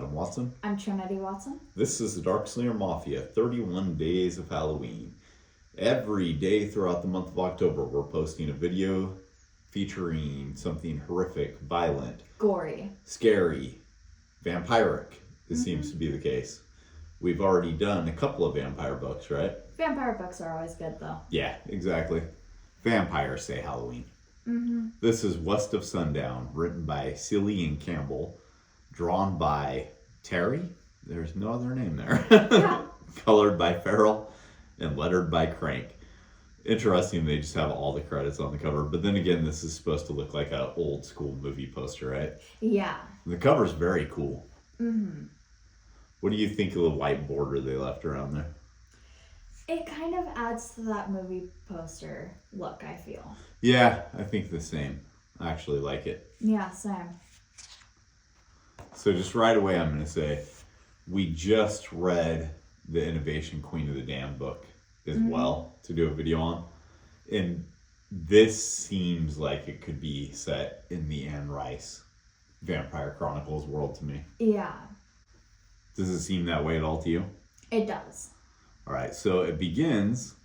Adam Watson. I'm Trinity Watson. This is the Darkslinger Mafia, 31 Days of Halloween. Every day throughout the month of October, we're posting a video featuring something horrific, violent, Gory, scary, vampiric. This seems to be the case. We've already done a couple of vampire books, right? Vampire books are always good, though. Yeah, exactly. Vampires say Halloween. This is West of Sundown, written by Cillian and Campbell, drawn by Terry. There's no other name there. Yeah. Colored by Farrell and lettered by Crank. Interesting, they just have all the credits on the cover. But then again, this is supposed to look like an old school movie poster, right? Yeah. The cover's very cool. What do you think of the white border they left around there? It kind of adds to that movie poster look, I feel. Yeah, I think the same. I actually like it. Yeah, same. So just right away, I'm going to say, we just read the Innovation Queen of the Damned book as well to do a video on. And this seems like it could be set in the Anne Rice Vampire Chronicles world to me. Yeah, Does it seem that way at all to you? it does. All right, so it begins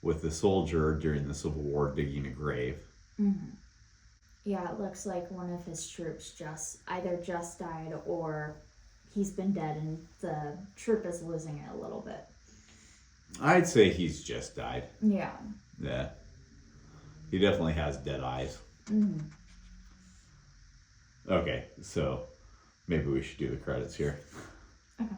with the soldier during the Civil War digging a grave. Yeah, it looks like one of his troops either just died or he's been dead and the troop is losing it a little bit. I'd say he's just died. Yeah. Yeah. He definitely has dead eyes. Okay, so maybe we should do the credits here. Okay.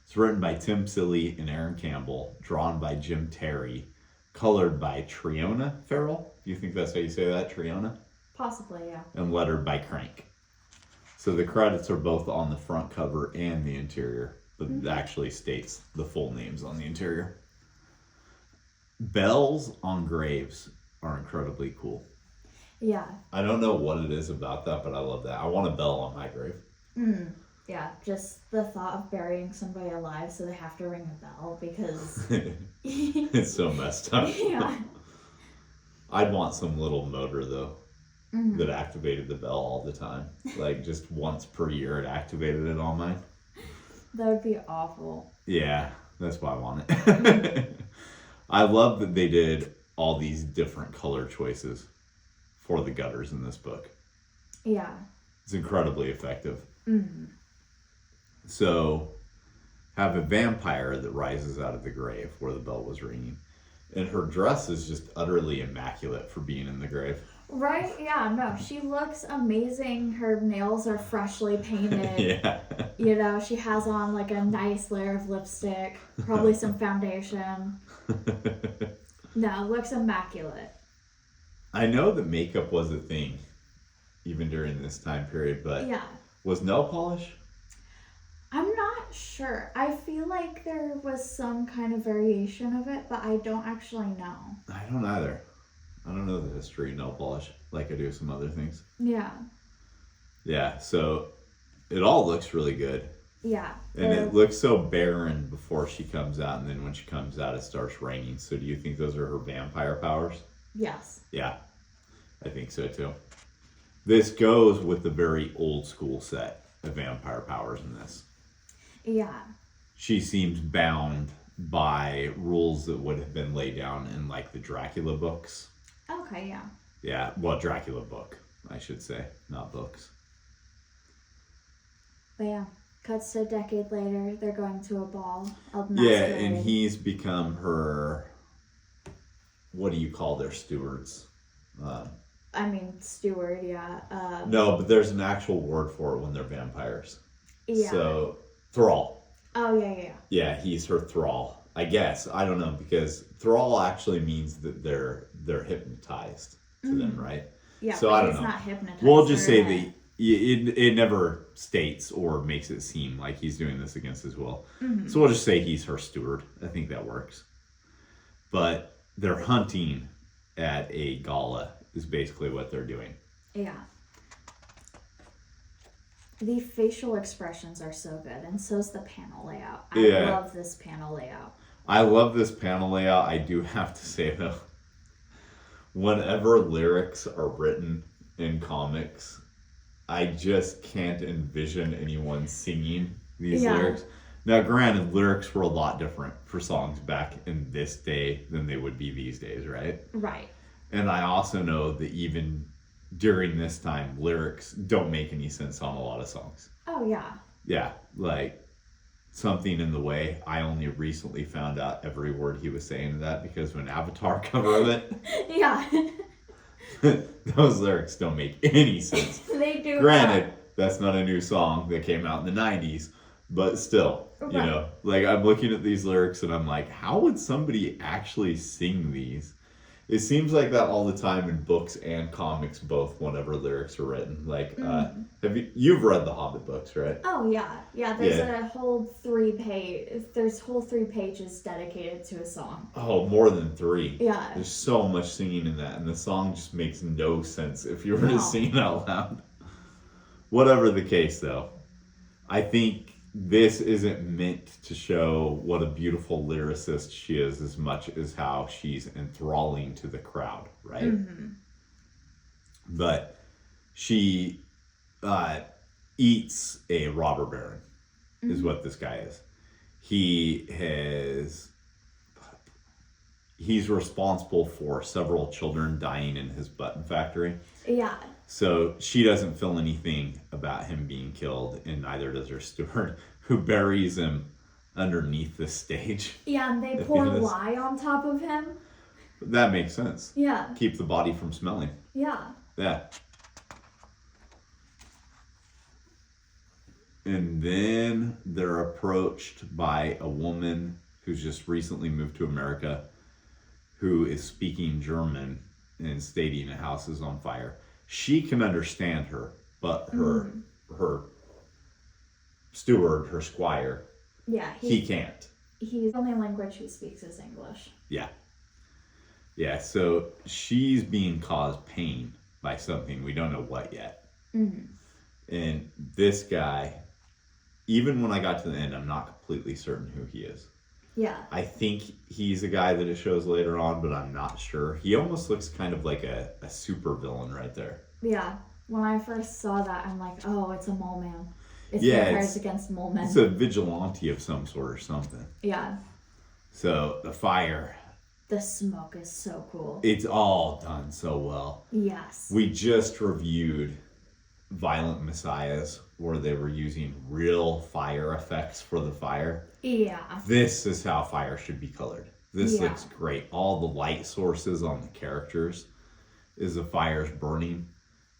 It's written by Tim Silly and Aaron Campbell, drawn by Jim Terry, colored by Triona Farrell. Do you think that's how you say that, Triona? Possibly, yeah. And lettered by Crank. So the credits are both on the front cover and the interior, but it actually states the full names on the interior. Bells on graves are incredibly cool. Yeah. I don't know what it is about that, but I love that. I want a bell on my grave. Yeah, just the thought of burying somebody alive so they have to ring a bell because... It's so messed up. Yeah. I'd want some little motor, though, that activated the bell all the time. Like, just once per year it activated it on mine. That would be awful. Yeah, that's why I want it. I love that they did all these different color choices for the gutters in this book. Yeah. It's incredibly effective. So, have a vampire that rises out of the grave where the bell was ringing. And her dress is just utterly immaculate for being in the grave. Right? Yeah, no, she looks amazing. Her nails are freshly painted. Yeah. You know, she has on like a nice layer of lipstick, probably some foundation. No, it looks immaculate. I know that makeup was a thing, even during this time period, but Yeah. was nail polish? I'm not sure. I feel like there was some kind of variation of it, but I don't actually know. I don't either. I don't know the history of nail polish like I do some other things. Yeah. Yeah, so it all looks really good. Yeah. And it looks so barren before she comes out, and then when she comes out, it starts raining. So do you think those are her vampire powers? Yes. Yeah, I think so too. This goes with the very old school set of vampire powers in this. Yeah. She seems bound by rules that would have been laid down in like the Dracula books. Okay, yeah. Yeah, well, Dracula book, I should say, not books. But yeah, cuts to a decade later, they're going to a ball of Yeah, masquerade. and he's become her, what do you call their stewards? Steward, yeah. No, but there's an actual word for it when they're vampires. Yeah. So, thrall. Oh, yeah. Yeah, he's her thrall. I guess. I don't know, because thrall actually means that they're hypnotized to them, right? Yeah, so but I don't he's know. not hypnotized. We'll just say that it never states or makes it seem like he's doing this against his will. So we'll just say he's her steward. I think that works. But they're hunting at a gala is basically what they're doing. Yeah. The facial expressions are so good, and so's the panel layout. I love this panel layout. I love this panel layout. I do have to say, though, whenever lyrics are written in comics, I just can't envision anyone singing these Yeah. lyrics. Now, granted, lyrics were a lot different for songs back in this day than they would be these days, right? Right. And I also know that even during this time, lyrics don't make any sense on a lot of songs. Oh, yeah. Yeah, like Something in the Way. I only recently found out every word he was saying to that because of an Avatar cover of it. Yeah. Those lyrics don't make any sense. They do. Granted, that's not a new song that came out in the 90s, but still, you Right. know, like I'm looking at these lyrics and I'm like, how would somebody actually sing these? It seems like that all the time in books and comics, both whenever lyrics are written. Like, you've read the Hobbit books, right? Oh yeah, yeah. There's a whole 3 page. There's whole 3 pages dedicated to a song. Oh, more than 3. Yeah. There's so much singing in that, and the song just makes no sense if you were to No. sing it out loud. Whatever the case, though, I think this isn't meant to show what a beautiful lyricist she is as much as how she's enthralling to the crowd, right? Mm-hmm. But she eats a robber baron, is what this guy is. He's responsible for several children dying in his button factory. Yeah. So she doesn't feel anything about him being killed, and neither does her steward, who buries him underneath the stage. Yeah, and they At the pour end of this. lye on top of him. That makes sense. Yeah. Keep the body from smelling. Yeah. Yeah. And then they're approached by a woman who's just recently moved to America, who is speaking German and stating a house is on fire. She can understand her, but her steward, her squire, Yeah. he can't. He's the only language he speaks is English. Yeah. Yeah, so she's being caused pain by something. We don't know what yet. Mm-hmm. And this guy, even when I got to the end, I'm not completely certain who he is. Yeah. I think he's a guy that it shows later on, but I'm not sure. He almost looks kind of like a super villain right there. Yeah. When I first saw that, I'm like, oh, it's a mole man. It's Yeah, vampires against mole men. It's a vigilante of some sort or something. Yeah. So the fire, The smoke is so cool. it's all done so well. Yes. We just reviewed Violent Messiahs where they were using real fire effects for the fire. Yeah. This is how fire should be colored. This Yeah. looks great. All the light sources on the characters as the fire's burning.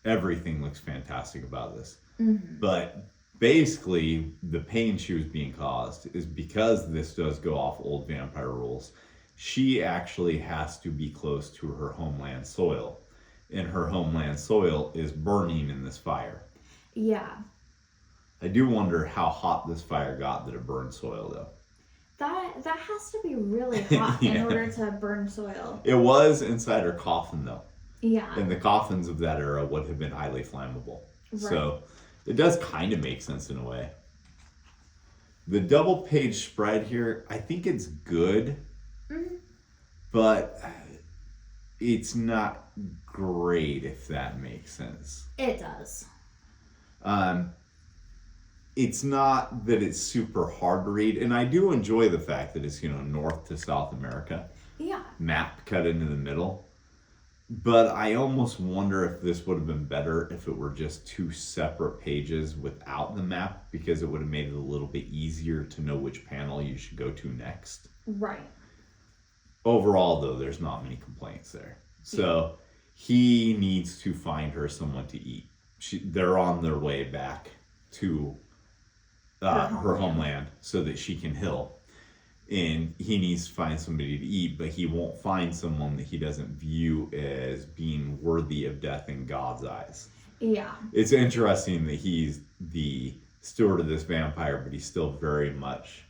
Everything looks fantastic about this. Mm-hmm. But basically, the pain she was being caused is because this does go off old vampire rules. She actually has to be close to her homeland soil. And her homeland soil is burning in this fire. Yeah. I do wonder how hot this fire got that it burned soil, though. That has to be really hot in Yeah. order to burn soil. It was inside her coffin, though. Yeah. And the coffins of that era would have been highly flammable. Right. So it does kind of make sense in a way. The double page spread here, I think it's good, but it's not great, if that makes sense. It does. It's not that it's super hard to read, and I do enjoy the fact that it's, North to South America, Yeah. map cut into the middle. But I almost wonder if this would have been better if it were just 2 separate pages without the map, because it would have made it a little bit easier to know which panel you should go to next. Right. Overall, though, there's not many complaints there. So he needs to find her someone to eat. They're on their way back to her homeland so that she can heal. And he needs to find somebody to eat, but he won't find someone that he doesn't view as being worthy of death in God's eyes. Yeah. It's interesting that he's the steward of this vampire, but he's still very much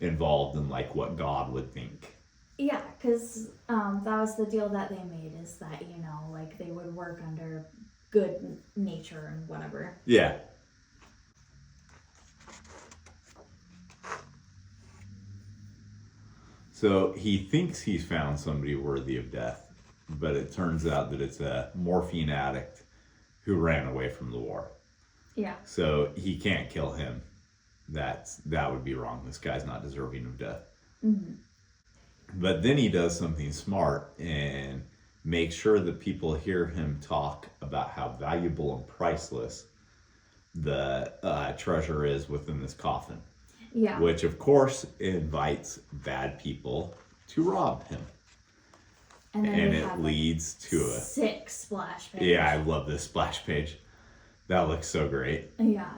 involved in what God would think. Yeah, because that was the deal that they made, is that, they would work under good nature and whatever. Yeah. So he thinks he's found somebody worthy of death, but it turns out that it's a morphine addict who ran away from the war. Yeah. So he can't kill him. That would be wrong. This guy's not deserving of death. Mm-hmm. But then he does something smart and makes sure that people hear him talk about how valuable and priceless the treasure is within this coffin. Yeah. Which, of course, invites bad people to rob him. And it leads to a sick splash page. Yeah, I love this splash page. That looks so great. Yeah.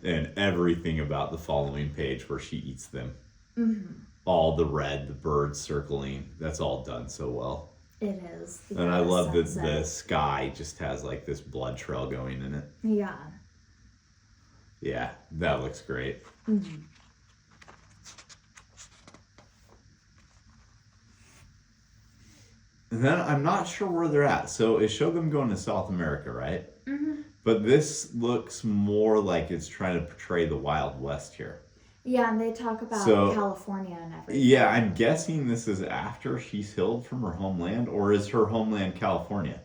And everything about the following page where she eats them. Mm-hmm. All the red, the birds circling, that's all done so well. It is. And I love that the sky just has like this blood trail going in it. Yeah. Yeah, that looks great. Mm-hmm. And then I'm not sure where they're at. So it showed them going to South America, right? Mm-hmm. But this looks more like it's trying to portray the Wild West here. Yeah, and they talk about California and everything. Yeah, I'm guessing this is after she's healed from her homeland, or is her homeland California?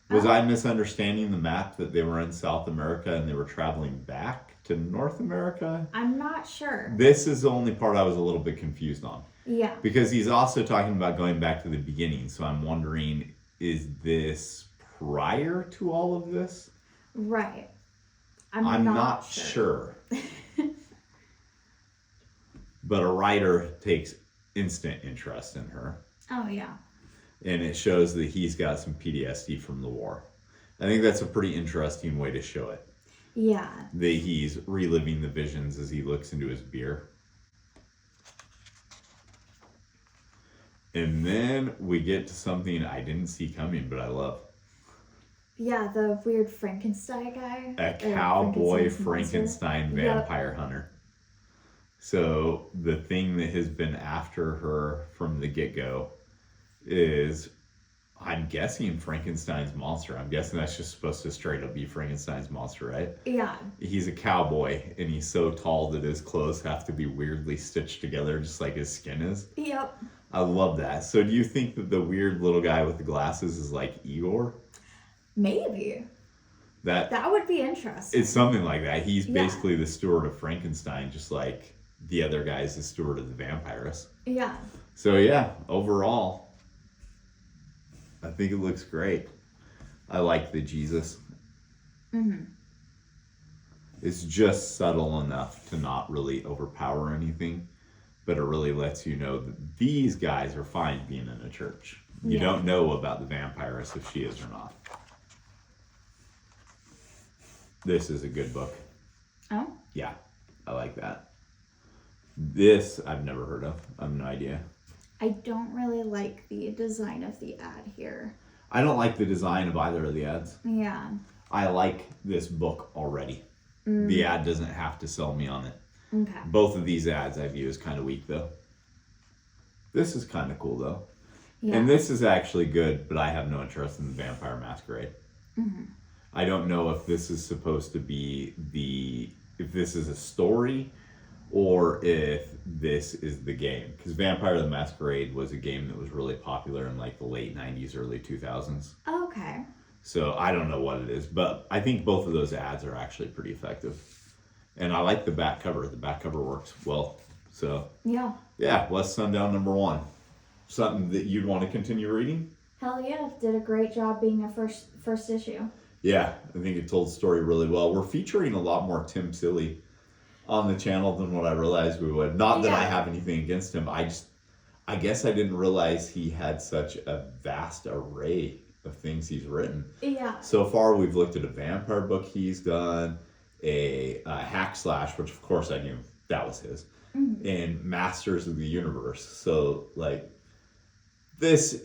Was I misunderstanding the map that they were in South America and they were traveling back to North America? I'm not sure. This is the only part I was a little bit confused on. Yeah. Because he's also talking about going back to the beginning, so I'm wondering, is this prior to all of this? Right. I'm not sure. But a writer takes instant interest in her. Oh, yeah. And it shows that he's got some PTSD from the war. I think that's a pretty interesting way to show it. Yeah. That he's reliving the visions as he looks into his beer. And then we get to something I didn't see coming, but I love. Yeah, the weird Frankenstein guy. A cowboy Frankenstein monster. vampire hunter. So the thing that has been after her from the get-go is, I'm guessing, Frankenstein's monster. I'm guessing that's just supposed to straight up be Frankenstein's monster, right? Yeah. He's a cowboy, and he's so tall that his clothes have to be weirdly stitched together, just like his skin is. Yep. I love that. So do you think that the weird little guy with the glasses is like Igor? Maybe. That would be interesting. It's something like that. He's basically the steward of Frankenstein, just like the other guy's the steward of the vampiress. Yeah. So yeah, overall, I think it looks great. I like the Jesus. Mm-hmm. It's just subtle enough to not really overpower anything, but it really lets you know that these guys are fine being in a church. You don't know about the vampiress if she is or not. This is a good book. Oh? Yeah, I like that. This I've never heard of. I have no idea. I don't really like the design of the ad here. I don't like the design of either of the ads. Yeah. I like this book already. The ad doesn't have to sell me on it. Okay. Both of these ads I view as kind of weak though. This is kind of cool though. Yeah. And this is actually good, but I have no interest in the Vampire Masquerade. Mm-hmm. I don't know if this is supposed to be if this is a story or if this is the game. Because Vampire the Masquerade was a game that was really popular in like the late 90s, early 2000s. Okay. So I don't know what it is, but I think both of those ads are actually pretty effective. And I like the back cover. The back cover works well. So yeah, West Sundown #1. Something that you'd want to continue reading? Hell yeah, did a great job being a first issue. Yeah, I think it told the story really well. We're featuring a lot more Tim Silly on the channel than what I realized we would. Not that I have anything against him. I guess I didn't realize he had such a vast array of things he's written. Yeah. So far, we've looked at a vampire book he's done, a hack slash, which of course I knew that was his, and Masters of the Universe. So like, this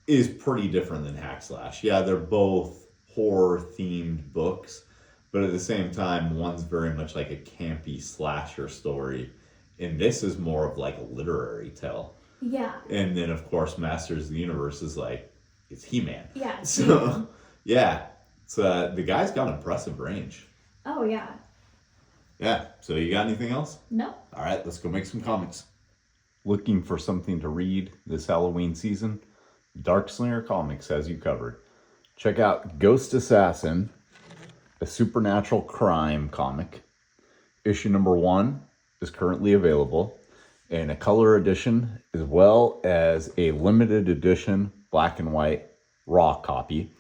is pretty different than hack slash. Yeah, they're both horror themed books, but at the same time, one's very much like a campy slasher story, and this is more of like a literary tale. Yeah. And then of course, Masters of the Universe is like, it's He-Man. Yeah. So yeah, so the guy's got impressive range. Oh yeah. Yeah. So you got anything else? No. All right, let's go make some comics. Looking for something to read this Halloween season? Darkslinger Comics has you covered. Check out Ghost Assassin a supernatural crime comic. Issue number 1 is currently available in a color edition, as well as a limited edition black and white raw copy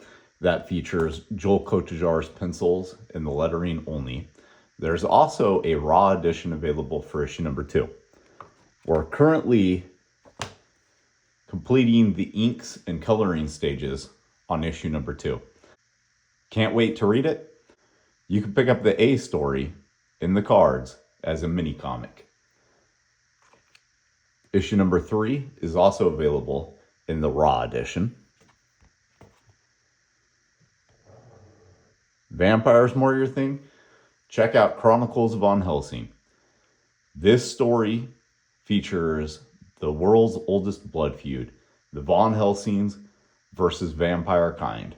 that features Joel Kotajar's pencils and the lettering only. There's also a raw edition available for issue number 2. We're currently completing the inks and coloring stages on issue number 2. Can't wait to read it? You can pick up the A story in the cards as a mini comic. Issue number 3 is also available in the raw edition. Vampires more your thing? Check out Chronicles of Von Helsing. This story features the world's oldest blood feud, the Von Helsings versus vampire kind.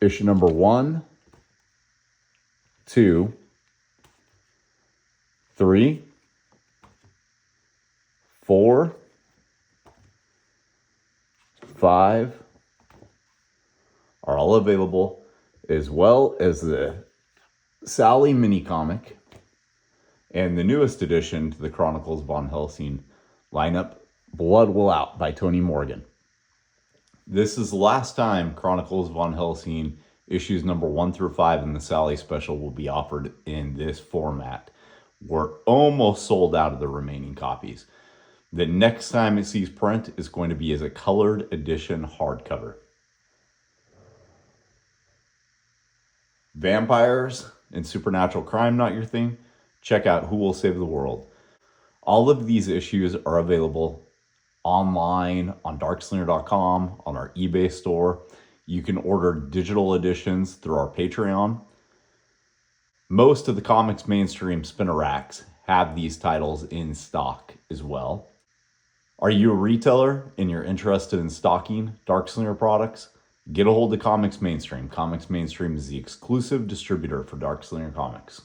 Issue number 1, 2, 3, 4, 5 are all available, as well as the Sally mini comic and the newest addition to the Chronicles Von Helsing lineup, Blood Will Out by Tony Morgan. This is the last time Chronicles Von Helsing issues number 1 through 5 in the Sally special will be offered in this format. We're almost sold out of the remaining copies. The next time it sees print is going to be as a colored edition hardcover. Vampires and supernatural crime not your thing? Check out Who Will Save the World. All of these issues are available online on Darkslinger.com, on our eBay store. You can order digital editions through our Patreon. Most of the Comics Mainstream spinner racks have these titles in stock as well. Are you a retailer and you're interested in stocking Darkslinger products? Get a hold of Comics Mainstream. Comics Mainstream is the exclusive distributor for Darkslinger Comics.